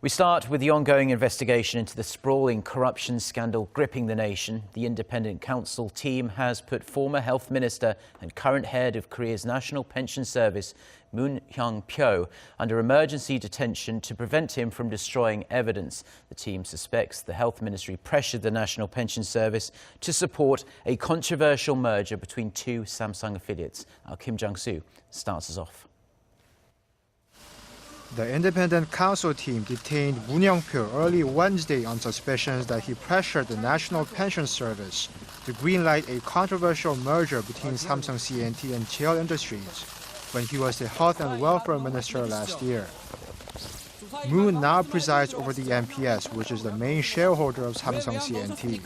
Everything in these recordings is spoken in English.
We start with the ongoing investigation into the sprawling corruption scandal gripping the nation. The independent counsel team has put former health minister and current head of Korea's National Pension Service, Moon Hyung-pyo, under emergency detention to prevent him from destroying evidence. The team suspects the health ministry pressured the National Pension Service to support a controversial merger between two Samsung affiliates. Our Kim Jung-soo starts us off. The independent counsel team detained Moon Hyung-pyo early Wednesday on suspicions that he pressured the National Pension Service to greenlight a controversial merger between Samsung C&T and Cheil Industries when he was the Health and Welfare Minister last year. Moon now presides over the NPS, which is the main shareholder of Samsung C&T.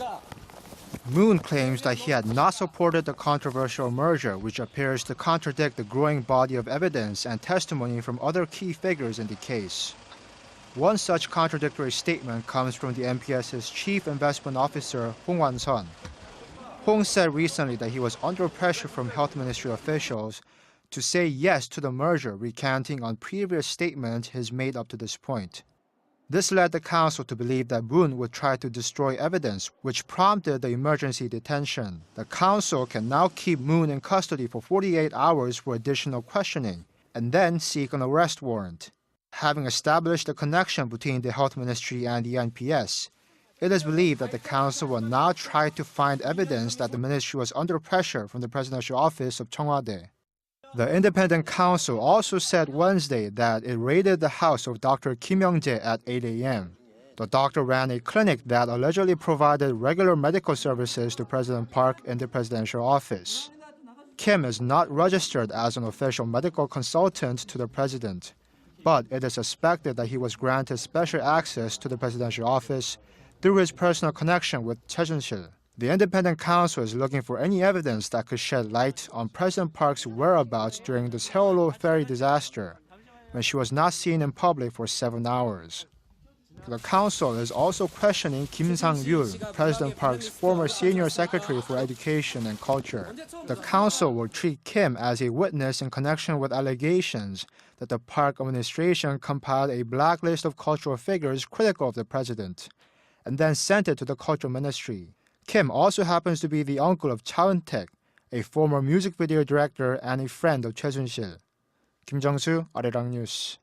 Moon claims that he had not supported the controversial merger, which appears to contradict the growing body of evidence and testimony from other key figures in the case. One such contradictory statement comes from the NPS's Chief Investment Officer, Hong Wan-sun. Hong said recently that he was under pressure from health ministry officials to say yes to the merger, recanting on previous statements he's made up to this point. This led the counsel to believe that Moon would try to destroy evidence, which prompted the emergency detention. The counsel can now keep Moon in custody for 48 hours for additional questioning, and then seek an arrest warrant. Having established a connection between the health ministry and the NPS, it is believed that the counsel will now try to find evidence that the ministry was under pressure from the presidential office of Cheongwade. The independent counsel also said Wednesday that it raided the house of Dr. Kim Jung-soo at 8 a.m. The doctor ran a clinic that allegedly provided regular medical services to President Park in the presidential office. Kim is not registered as an official medical consultant to the president, but it is suspected that he was granted special access to the presidential office through his personal connection with Cheil. The independent counsel is looking for any evidence that could shed light on President Park's whereabouts during the Cheil ferry disaster, when she was not seen in public for 7 hours. The counsel is also questioning Kim Sang-yul, President Park's former senior secretary for education and culture. The counsel will treat Kim as a witness in connection with allegations that the Park administration compiled a blacklist of cultural figures critical of the president, and then sent it to the culture ministry. Kim also happens to be the uncle of Cha Eun-taek, a former music video director and a friend of Choi Soon-sil. Kim Jung-soo, Arirang News.